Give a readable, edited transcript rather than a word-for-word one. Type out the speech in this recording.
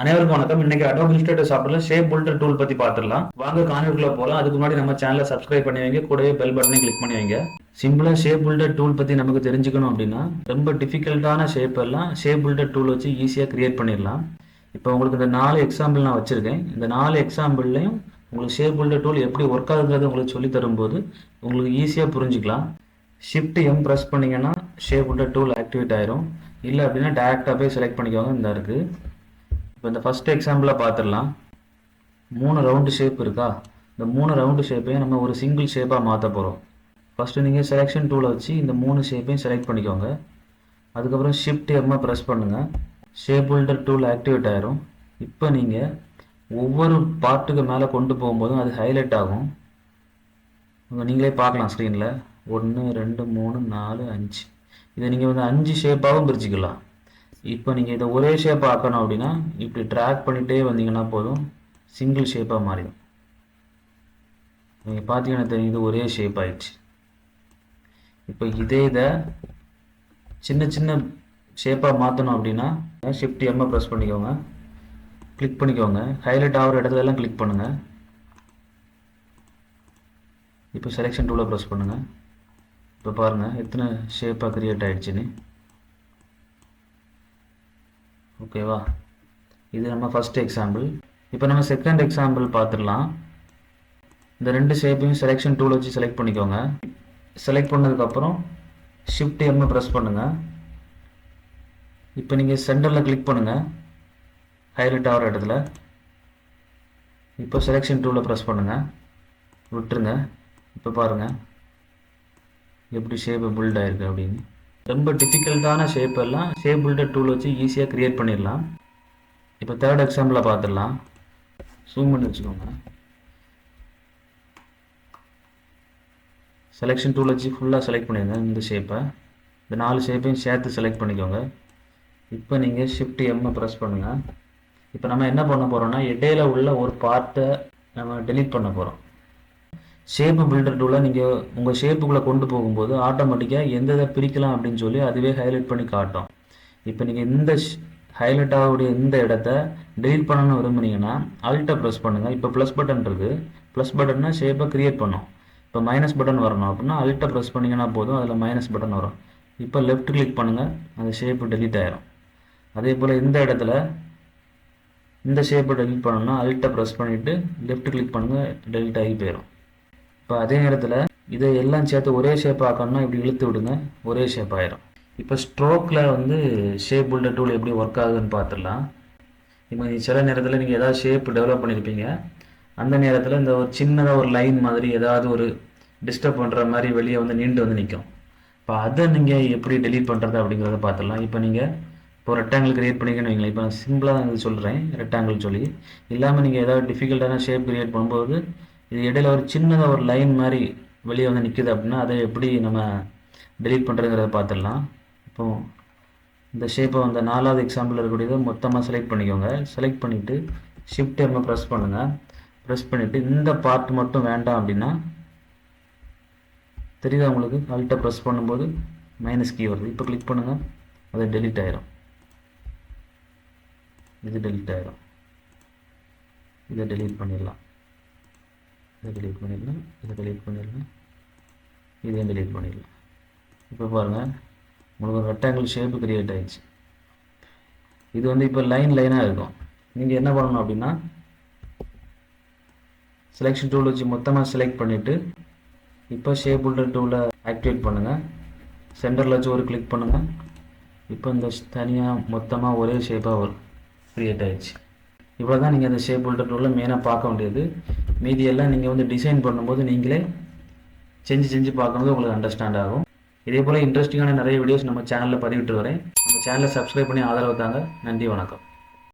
அனைவருக்கும் வணக்கம். இன்னைக்கு அடோப் இல்லஸ்ட்ரேட்டர் சாஃப்ட்வேர்ல ஷேப் பில்டர் டூல் பத்தி பார்த்துடலாம். வாங்க கான்வெர்ட்ல போலாம். அதுக்கு முன்னாடி நம்ம சேனலை சப்ஸ்கிரைப் பண்ணி வைங்க, கூடவே பெல் பட்டனை கிளிக் பண்ணி வைங்க. சிம்பிளா ஷேப் பில்டர் டூல் பத்தி நமக்கு தெரிஞ்சுக்கணும் அப்படின்னா, ரொம்ப டிஃபிகல்ட்டான ஷேப் எல்லாம் ஷேப் பில்டர் டூல் வச்சு ஈஸியா கிரியேட் பண்ணிடலாம். இப்போ உங்களுக்கு இந்த 4 எக்ஸாம்பிள் நான் வச்சிருக்கேன். இந்த 4 எக்ஸாம்பிள்லையும் உங்களுக்கு ஷேப் பில்டர் டூல் எப்படி ஒர்க் ஆகுங்கிறது உங்களுக்கு சொல்லி தரும்போது உங்களுக்கு ஈஸியா புரிஞ்சுக்கலாம். ஷிஃப்ட் எம் ப்ரெஸ் பண்ணீங்கன்னா ஷேப் பில்டர் டூல் ஆக்டிவேட் ஆயிரும். இல்லை அப்படின்னா டேரக்டாக போய் செலக்ட் பண்ணிக்கோங்க. இந்த இருக்கு. இப்போ இந்த ஃபர்ஸ்ட் எக்ஸாம்பிளை பார்த்துடலாம். 3 ரவுண்டு ஷேப் இருக்கா? இந்த 3 ரவுண்டு ஷேப்பையும் நம்ம ஒரு சிங்கிள் ஷேப்பாக மாற்ற போகிறோம். ஃபஸ்ட்டு நீங்கள் செலெக்ஷன் டூலை வச்சு இந்த 3 ஷேப்பையும் செலக்ட் பண்ணிக்கோங்க. அதுக்கப்புறம் ஷிஃப்ட் எம்மை ப்ரெஸ் பண்ணுங்கள். ஷேப் பில்டர் டூல் ஆக்டிவேட் ஆயிரும். இப்போ நீங்கள் ஒவ்வொரு பார்ட்டுக்கு மேலே கொண்டு போகும்போதும் அது ஹைலைட் ஆகும். நீங்களே பார்க்கலாம் ஸ்க்ரீனில். 1 2 3 4 5. இதை நீங்கள் வந்து 5 ஷேப்பாகவும் பிரிச்சுக்கலாம். இப்போ நீங்கள் இதை ஒரே ஷேப்பாக ஆக்கணும் அப்படின்னா இப்படி ட்ராக் பண்ணிகிட்டே வந்தீங்கன்னா போதும், சிங்கிள் ஷேப்பாக மாறிடும். நீங்கள் பார்த்தீங்கன்னா தெரியுது, ஒரே ஷேப் ஆயிடுச்சு. இப்போ இதை சின்ன சின்ன ஷேப்பாக மாற்றணும் அப்படின்னா ஷிஃப்ட் எம்மை ப்ரெஸ் பண்ணிக்கோங்க. கிளிக் பண்ணிக்கோங்க. ஹைலைட் ஆகிற இடத்துலலாம் கிளிக் பண்ணுங்கள். இப்போ செலெக்ஷன் டூலை ப்ரெஸ் பண்ணுங்கள். இப்போ பாருங்கள் எத்தனை ஷேப்பாக க்ரியேட் ஆகிடுச்சின்னு. ஓகேவா? இது நம்ம ஃபர்ஸ்ட் எக்ஸாம்பிள். இப்போ நம்ம செகண்ட் எக்ஸாம்பிள் பார்த்துடலாம். இந்த 2 ஷேப்பையும் செலெக்ஷன் டூல் வச்சு செலக்ட் பண்ணிக்கோங்க. செலக்ட் பண்ணதுக்கப்புறம் ஷிஃப்ட் எம்மை ப்ரெஸ் பண்ணுங்கள். இப்போ நீங்கள் சென்டரில் கிளிக் பண்ணுங்கள், ஹைலைட் ஆகிற இடத்துல. இப்போ செலெக்ஷன் டூலை ப்ரெஸ் பண்ணுங்கள், விட்டுருங்க. இப்போ பாருங்கள் எப்படி ஷேப்பு பில்ட் ஆகிருக்கு அப்படின்னு. ரொம்ப டிஃபிகல்ட்டான ஷேப் எல்லாம் ஷேப் பில்டர் டூல் வச்சு ஈஸியாக கிரியேட் பண்ணிடலாம். இப்போ தேர்ட் எக்ஸாம்பிளை பார்த்துடலாம். ஜூம் பண்ணி வச்சுக்கோங்க. செலெக்ஷன் டூல் வச்சு ஃபுல்லாக செலக்ட் பண்ணிடுங்க. இந்த ஷேப்பை, இந்த 4 ஷேப்பையும் சேர்த்து செலக்ட் பண்ணிக்கோங்க. இப்போ நீங்கள் ஷிஃப்ட் எம்மை ப்ரெஸ் பண்ணுங்கள். இப்போ நம்ம என்ன பண்ண போகிறோம்னா, இடையில உள்ள ஒரு பார்ட்டை நம்ம டெலீட் பண்ண போகிறோம். ஷேப்பு பில்டர் டூலை நீங்கள் உங்கள் ஷேப்புக்குள்ளே கொண்டு போகும்போது ஆட்டோமேட்டிக்காக எந்த இதை பிரிக்கலாம் அப்படின்னு சொல்லி அதுவே ஹைலைட் பண்ணி காட்டும். இப்போ நீங்கள் இந்த ஹைலைட் ஆகக்கூடிய இந்த இடத்த டெலீட் பண்ணணும்னு விரும்புனீங்கன்னா அல்ட்டை ப்ரெஸ் பண்ணுங்கள். இப்போ ப்ளஸ் பட்டன் இருக்குது. ப்ளஸ் பட்டன்னா ஷேப்பை க்ரியேட் பண்ணும். இப்போ மைனஸ் பட்டன் வரணும் அப்படின்னா அல்ட்டை ப்ரெஸ் பண்ணிங்கன்னா போதும், அதில் மைனஸ் பட்டன் வரும். இப்போ லெஃப்ட் கிளிக் பண்ணுங்கள், அந்த ஷேப்பு டெலீட் ஆயிரும். அதே போல் இந்த இடத்துல இந்த ஷேப்பை டெலீட் பண்ணணும்னா அல்ட்டை ப்ரெஸ் பண்ணிவிட்டு லெஃப்ட் கிளிக் பண்ணுங்கள், டெலீட் ஆகி போயிடும். இப்போ அதே நேரத்தில் இதை எல்லாம் சேர்த்து ஒரே ஷேப் ஆக்கணும்னா இப்படி இழுத்து விடுங்க, ஒரே ஷேப் ஆயிரும். இப்போ ஸ்ட்ரோக்கில் வந்து ஷேப் பில்டர் டூல் எப்படி ஒர்க் ஆகுதுன்னு பார்த்துடலாம். இப்போ சில நேரத்தில் நீங்கள் ஏதாவது ஷேப் டெவலப் பண்ணியிருப்பீங்க. அந்த நேரத்தில் இந்த ஒரு சின்னதாக ஒரு லைன் மாதிரி ஏதாவது ஒரு டிஸ்டர்ப் பண்ணுற மாதிரி வெளியே வந்து நீண்டு வந்து நிற்கும். இப்போ அதை நீங்கள் எப்படி டெலீட் பண்ணுறது அப்படிங்கிறத பார்த்துடலாம். இப்போ நீங்கள் இப்போ ரெக்டாங்கிள் கிரியேட் பண்ணிக்கன்னு வைங்களேன். இப்போ நான் சிம்பிளாக தான் சொல்கிறேன், ரெக்டாங்கிள் சொல்லி. இல்லாமல் நீங்கள் ஏதாவது டிஃபிகல்ட்டான ஷேப் கிரியேட் பண்ணும்போது இது இடையில ஒரு சின்னதாக ஒரு லைன் மாதிரி வெளியே வந்து நிற்குது அப்படின்னா அதை எப்படி நம்ம டெலீட் பண்ணுறதுங்கிறத பார்த்துடலாம். இப்போது இந்த ஷேப்பை அந்த 4வது எக்ஸாம்பிள் இருக்கக்கூடியதை மொத்தமாக செலக்ட் பண்ணிக்கோங்க. செலக்ட் பண்ணிவிட்டு ஷிஃப்ட் எம்மை ப்ரெஸ் பண்ணுங்கள். ப்ரெஸ் பண்ணிவிட்டு இந்த பார்ட் மட்டும் வேண்டாம் அப்படின்னா தெரியுதா உங்களுக்கு? அல்ட்டை ப்ரெஸ் பண்ணும்போது மைனஸ் கீ வருது. இப்போ கிளிக் பண்ணுங்கள், அது டெலீட் ஆயிரும். இது டெலீட் ஆயிரும். இதை டெலீட் பண்ணிடலாம். இதை டெலீட் பண்ணிடலாம். இதை டெலீட் பண்ணிடலாம். இதையும் டெலீட் பண்ணிடலாம். இப்போ பாருங்கள் உங்களுக்கு ஒரு ரெக்டாங்கிள் ஷேப்பு கிரியேட் ஆகிடுச்சு. இது வந்து இப்போ லைனாக இருக்கும். நீங்கள் என்ன பண்ணணும் அப்படின்னா செலெக்ஷன் டூல் வச்சு மொத்தமாக செலக்ட் பண்ணிவிட்டு இப்போ ஷேப் பில்டர் டூலை ஆக்டிவேட் பண்ணுங்கள். சென்டரில் வச்சு ஒரு கிளிக் பண்ணுங்கள். இப்போ இந்த தனியாக மொத்தமாக ஒரே ஷேப்பாக கிரியேட் ஆகிடுச்சு. இவ்வளோ தான் நீங்கள் அந்த ஷேப் பில்டர் டூலில் மெயினாக பார்க்க வேண்டியது. மீதியெல்லாம் நீங்கள் வந்து டிசைன் பண்ணும்போது நீங்களே செஞ்சு பார்க்கும்போது உங்களுக்கு அண்டர்ஸ்டாண்ட் ஆகும். இதே போல் இன்ட்ரெஸ்டிங்கான நிறைய வீடியோஸ் நம்ம சேனலில் பதிவிட்டு வரேன். நம்ம சேனலை சப்ஸ்கிரைப் பண்ணி ஆதரவு தாங்க. நன்றி, வணக்கம்.